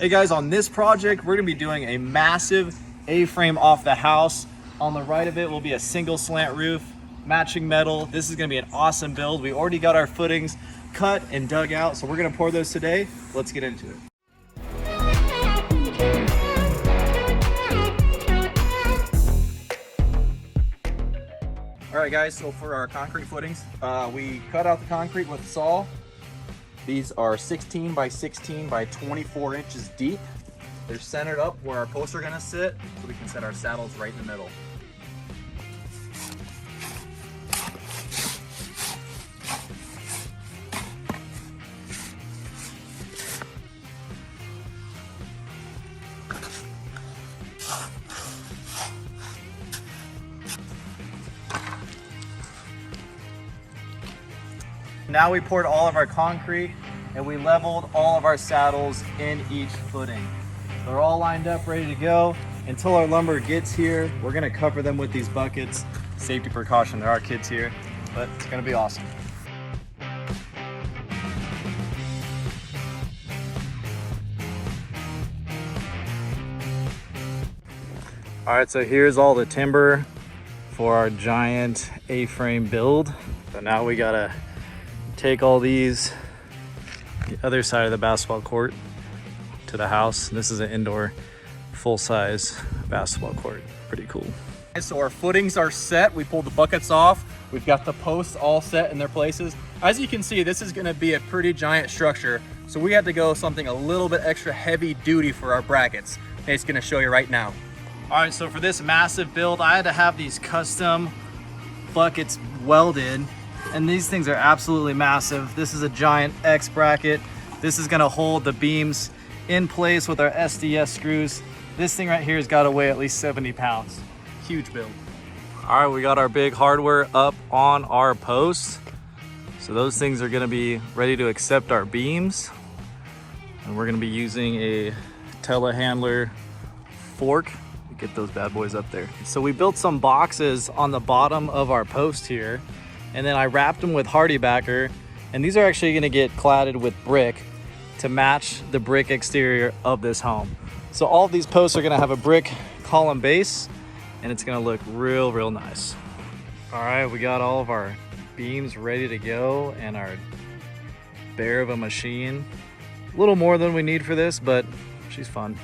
Hey guys, on this project, we're gonna be doing a massive A-frame off the house. On the right of it will be a single slant roof, matching metal. This is gonna be an awesome build. We already got our footings cut and dug out, so we're gonna pour those today. Let's get into it. All right guys, so for our concrete footings, we cut out the concrete with a saw. These are 16 by 16 by 24 inches deep. They're centered up where our posts are gonna sit, so we can set our saddles right in the middle. Now we poured all of our concrete and we leveled all of our saddles in each footing. They're all lined up, ready to go. Until our lumber gets here, we're gonna cover them with these buckets. Safety precaution, there are kids here, but it's gonna be awesome. All right, so here's all the timber for our giant A-frame build. So now we gotta take all these the other side of the basketball court to the house. This is an indoor full-size basketball court. Pretty cool. So our footings are set. We pulled the buckets off. We've got the posts all set in their places. As you can see, this is gonna be a pretty giant structure. So we had to go something a little bit extra heavy duty for our brackets. Nate's gonna show you right now. All right, so for this massive build, I had to have these custom buckets welded. And these things are absolutely massive. This is a giant X bracket. This is gonna hold the beams in place with our SDS screws. This thing right here has gotta weigh at least 70 pounds. Huge build. All right, we got our big hardware up on our posts. So those things are gonna be ready to accept our beams. And we're gonna be using a telehandler fork to get those bad boys up there. So we built some boxes on the bottom of our post here. And then I wrapped them with hardy backer, and these are actually gonna get cladded with brick to match the brick exterior of this home. So all of these posts are gonna have a brick column base, and it's gonna look real, real nice. All right, we got all of our beams ready to go and our bear of a machine. A little more than we need for this, but she's fun.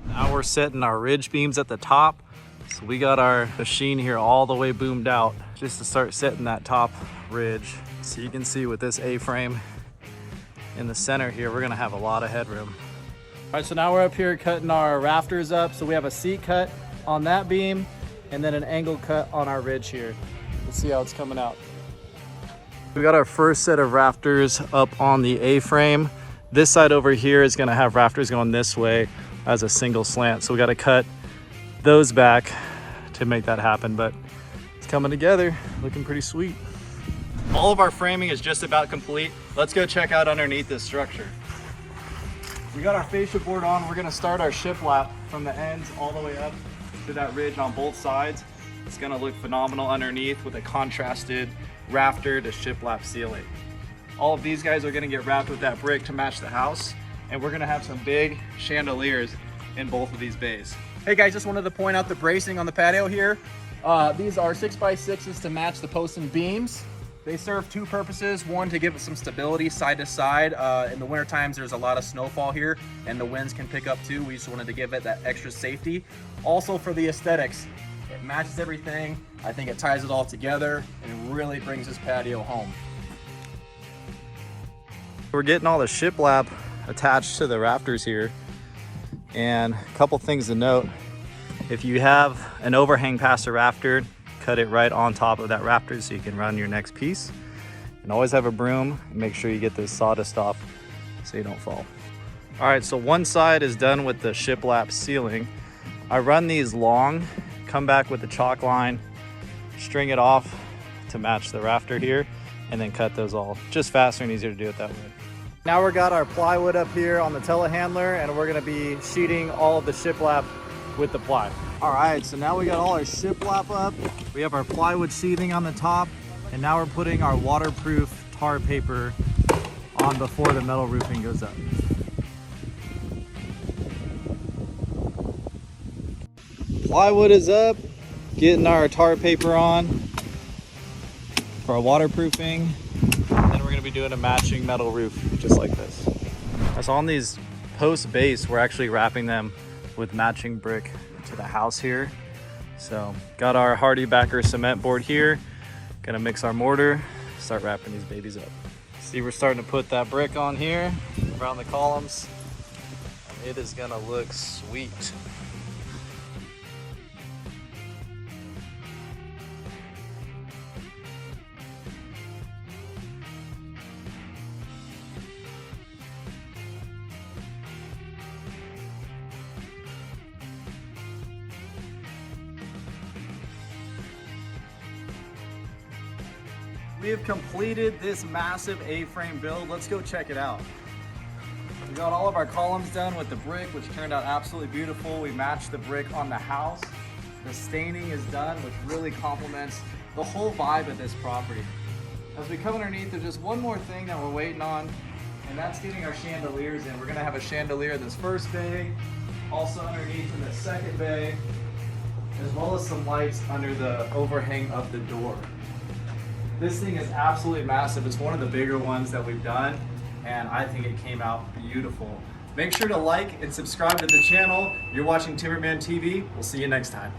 Now we're setting our ridge beams at the top. So we got our machine here all the way boomed out just to start setting that top ridge. So you can see with this A-frame in the center here, we're gonna have a lot of headroom. All right, so now we're up here cutting our rafters up. So we have a seat cut on that beam and then an angle cut on our ridge here. We'll see how it's coming out. We got our first set of rafters up on the A-frame. This side over here is gonna have rafters going this way as a single slant. So we gotta cut those back to make that happen, but it's coming together, looking pretty sweet. All of our framing is just about complete. Let's go check out underneath this structure. We got our fascia board on. We're gonna start our shiplap from the ends all the way up to that ridge on both sides. It's gonna look phenomenal underneath with a contrasted rafter to shiplap ceiling. All of these guys are gonna get wrapped with that brick to match the house. And we're gonna have some big chandeliers in both of these bays. Hey guys, just wanted to point out the bracing on the patio here. These are 6x6s to match the posts and beams. They serve two purposes. One, to give it some stability side to side. In the winter times, there's a lot of snowfall here and the winds can pick up too. We just wanted to give it that extra safety. Also for the aesthetics, it matches everything. I think it ties it all together and really brings this patio home. We're getting all the shiplap attached to the rafters here, and a couple things to note: if you have an overhang past the rafter, cut it right on top of that rafter so you can run your next piece. And always have a broom and make sure you get this sawdust off so you don't fall. All right, so one side is done with the shiplap ceiling. I run these long come back with the chalk line, string it off to match the rafter here, and then cut those all. Just faster and easier to do it that way. Now we've got our plywood up here on the telehandler, and we're gonna be sheeting all of the shiplap with the ply. All right, so now we got all our shiplap up. We have our plywood sheathing on the top, and now we're putting our waterproof tar paper on before the metal roofing goes up. Plywood is up, getting our tar paper on for our waterproofing. Then we're gonna be doing a matching metal roof, just like this. So on these post base, we're actually wrapping them with matching brick to the house here. So got our Hardy Backer cement board here. Gonna mix our mortar, start wrapping these babies up. See, we're starting to put that brick on here around the columns. It is gonna look sweet. We have completed this massive A-frame build. Let's go check it out. We got all of our columns done with the brick, which turned out absolutely beautiful. We matched the brick on the house. The staining is done, which really complements the whole vibe of this property. As we come underneath, there's just one more thing that we're waiting on, and that's getting our chandeliers in. We're gonna have a chandelier in this first bay, also underneath in the second bay, as well as some lights under the overhang of the door. This thing is absolutely massive. It's one of the bigger ones that we've done, and I think it came out beautiful. Make sure to like and subscribe to the channel. You're watching Timberman TV. We'll see you next time.